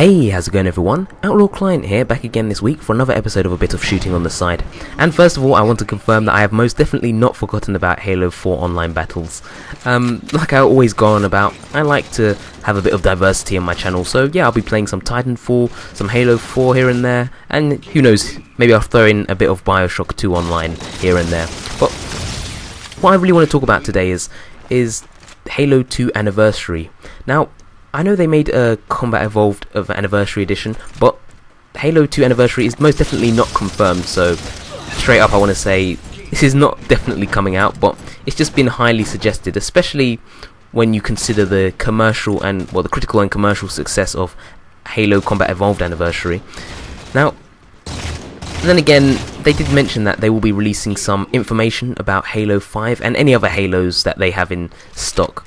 Hey, how's it going everyone? OutlawClient here, back again this week for another episode of a bit of shooting on the side. And first of all, I want to confirm that I have most definitely not forgotten about Halo 4 online battles. Like I always go on about, I like to have a bit of diversity on my channel, so yeah, I'll be playing some Titanfall, some Halo 4 here and there, and who knows, maybe I'll throw in a bit of Bioshock 2 online here and there. But what I really want to talk about today is Halo 2 Anniversary. Now, I know they made a Combat Evolved of Anniversary Edition, but Halo 2 Anniversary is most definitely not confirmed, so straight up I want to say this is not definitely coming out, but it's just been highly suggested, especially when you consider the commercial and, well, the critical and commercial success of Halo Combat Evolved Anniversary. Now, then again, they did mention that they will be releasing some information about Halo 5 and any other Halos that they have in stock.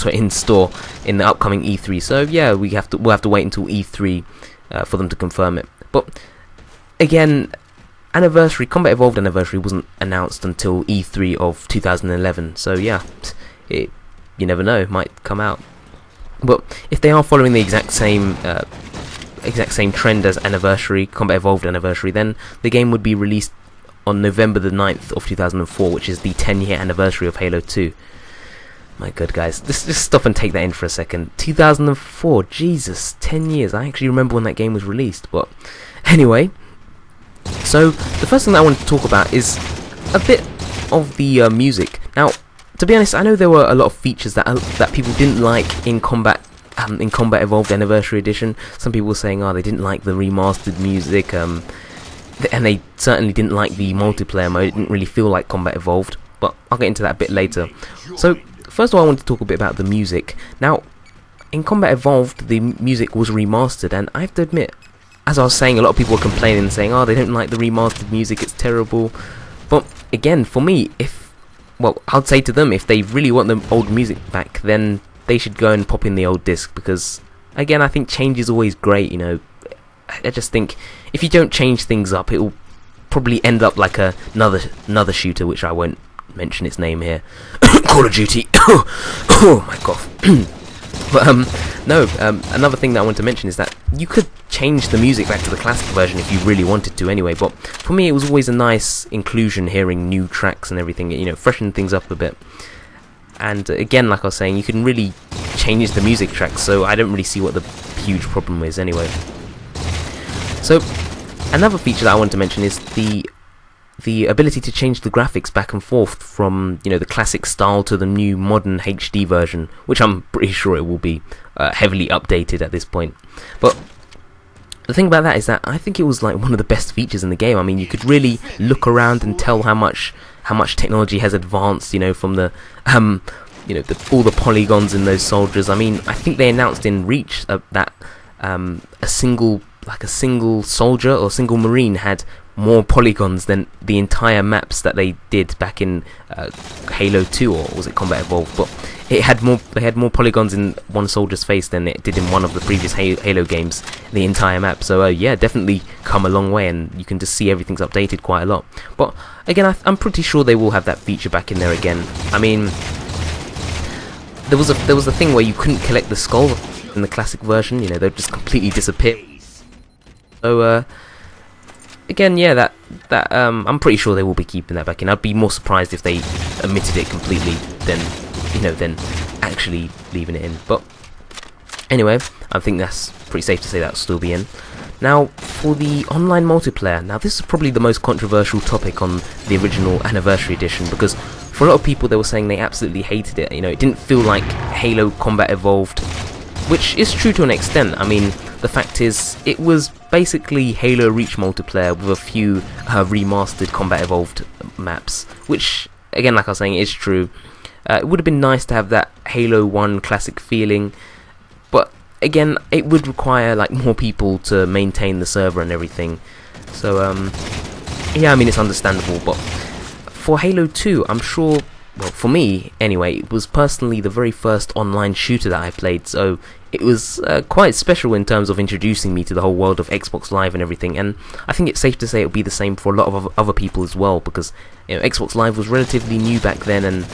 In store in the upcoming E3. So yeah, we'll have to wait until E3 for them to confirm it. But again, Combat Evolved Anniversary wasn't announced until E3 of 2011. So yeah, you never know, it might come out. But if they are following the exact same trend as Combat Evolved Anniversary, then the game would be released on November the 9th of 2004, which is the 10-year anniversary of Halo 2. My god, guys, just stop and take that in for a second. 2004, Jesus, 10 years. I actually remember when that game was released. But anyway, so the first thing that I want to talk about is a bit of the music. Now, to be honest, I know there were a lot of features that people didn't like in Combat Evolved Anniversary Edition. Some people were saying, they didn't like the remastered music, and they certainly didn't like the multiplayer mode. It didn't really feel like Combat Evolved, but I'll get into that a bit later. So first of all, I want to talk a bit about the music. Now, in Combat Evolved, the music was remastered, and I have to admit, as I was saying, a lot of people were complaining and saying, they don't like the remastered music, it's terrible. But again, for me, I'd say to them, if they really want the old music back, then they should go and pop in the old disc, because, again, I think change is always great, you know. I just think, if you don't change things up, it will probably end up like another shooter, which I won't mention its name here. Call of Duty. Oh my god. But another thing that I want to mention is that you could change the music back to the classic version if you really wanted to anyway, but for me it was always a nice inclusion hearing new tracks and everything, you know, freshen things up a bit. And again, like I was saying, you can really change the music tracks, so I don't really see what the huge problem is anyway. So another feature that I want to mention is the ability to change the graphics back and forth from, you know, the classic style to the new modern HD version, which I'm pretty sure it will be heavily updated at this point. But the thing about that is that I think it was like one of the best features in the game. I mean, you could really look around and tell how much technology has advanced, you know, from the all the polygons in those soldiers. I mean, I think they announced in Reach that a single soldier or single marine had more polygons than the entire maps that they did back in Halo 2, or was it Combat Evolved? But they had more polygons in one soldier's face than it did in one of the previous Halo games, the entire map. So yeah, definitely come a long way, and you can just see everything's updated quite a lot. But again, I'm pretty sure they will have that feature back in there again. I mean, there was a thing where you couldn't collect the skull in the classic version. You know, they'd just completely disappear. So again, yeah, that I'm pretty sure they will be keeping that back in. I'd be more surprised if they omitted it completely than actually leaving it in. But anyway, I think that's pretty safe to say that'll still be in. Now, for the online multiplayer, now this is probably the most controversial topic on the original Anniversary Edition, because for a lot of people they were saying they absolutely hated it. You know, it didn't feel like Halo Combat Evolved, which is true to an extent. I mean, the fact is, it was basically Halo Reach multiplayer with a few remastered Combat Evolved maps, which, again, like I was saying, is true. It would have been nice to have that Halo 1 classic feeling, but again, it would require like more people to maintain the server and everything. So, yeah, I mean, it's understandable, but for Halo 2, I'm sure, well, for me, anyway, it was personally the very first online shooter that I played, so it was quite special in terms of introducing me to the whole world of Xbox Live and everything, and I think it's safe to say it would be the same for a lot of other people as well, because, you know, Xbox Live was relatively new back then, and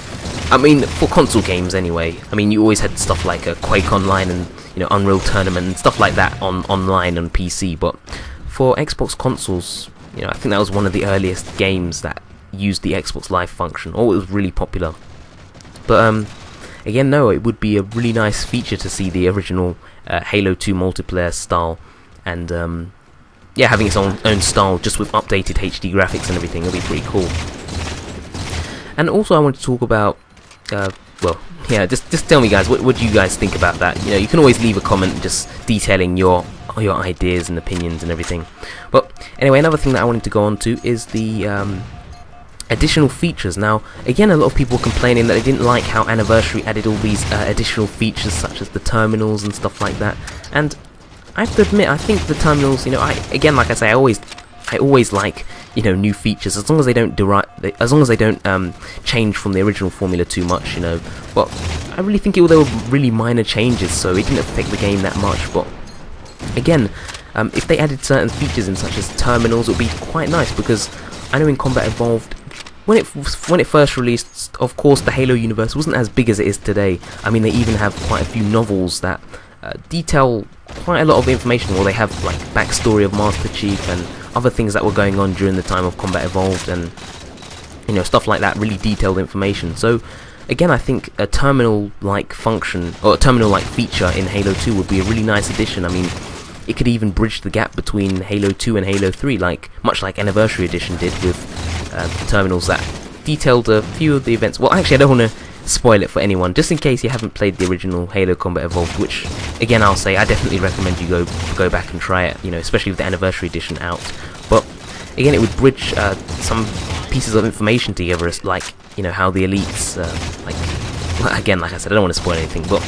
I mean, for console games anyway. I mean, you always had stuff like Quake Online and, Unreal Tournament and stuff like that online on PC. But for Xbox consoles, I think that was one of the earliest games that used the Xbox Live function, or it was really popular. But again, no, it would be a really nice feature to see the original Halo 2 multiplayer style, and having its own style, just with updated HD graphics and everything. It'll be pretty cool. And also, I want to talk about, just tell me, guys, what do you guys think about that? You can always leave a comment just detailing your ideas and opinions and everything. But anyway, another thing that I wanted to go on to is the additional features. Now, again, a lot of people were complaining that they didn't like how Anniversary added all these additional features, such as the terminals and stuff like that. And I have to admit, I think the terminals, like I say, I always like new features, as long as they don't change from the original formula too much. But I really think they were really minor changes, so it didn't affect the game that much. But again, if they added certain features in, such as terminals, it would be quite nice, because I know in Combat Evolved, when it first released, of course, the Halo universe wasn't as big as it is today. I mean, they even have quite a few novels that detail quite a lot of information, or they have like backstory of Master Chief and other things that were going on during the time of Combat Evolved, and stuff like that, really detailed information. So again, I think a terminal-like function, or a terminal-like feature in Halo 2 would be a really nice addition. I mean, it could even bridge the gap between Halo 2 and Halo 3, much like Anniversary Edition did, with terminals that detailed a few of the events. Well, actually, I don't want to spoil it for anyone, just in case you haven't played the original Halo Combat Evolved, which, again, I'll say I definitely recommend you go back and try it, especially with the Anniversary Edition out. But again, it would bridge some pieces of information together, like how the elites, again, like I said, I don't want to spoil anything, but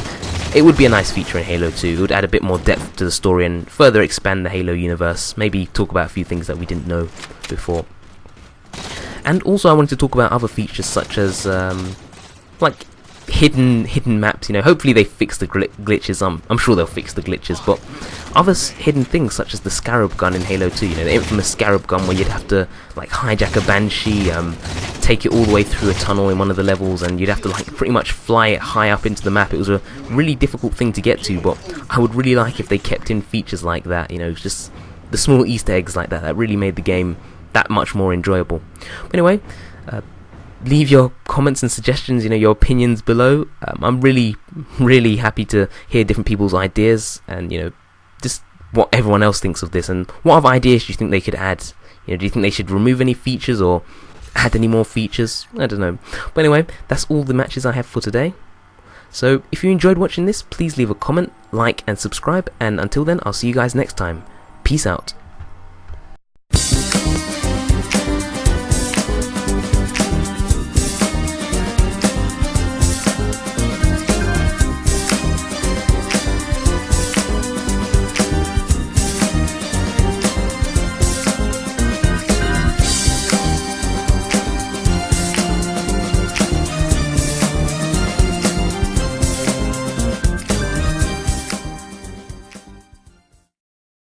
it would be a nice feature in Halo 2. It would add a bit more depth to the story and further expand the Halo universe. Maybe talk about a few things that we didn't know before. And also, I wanted to talk about other features, such as hidden maps. Hopefully they fix the glitches. I'm sure they'll fix the glitches, but other hidden things, such as the Scarab gun in Halo 2, the infamous Scarab gun, where you'd have to hijack a Banshee, take it all the way through a tunnel in one of the levels, and you'd have to pretty much fly it high up into the map. It was a really difficult thing to get to, but I would really like if they kept in features like that, just the small Easter eggs like that really made the game that much more enjoyable. But anyway, leave your comments and suggestions, your opinions below. I'm really happy to hear different people's ideas, and just what everyone else thinks of this, and what other ideas do you think they could add. Do you think they should remove any features or add any more features? I don't know. But anyway, that's all the matches I have for today. So if you enjoyed watching this, please leave a comment, like and subscribe, and until then, I'll see you guys next time. Peace out.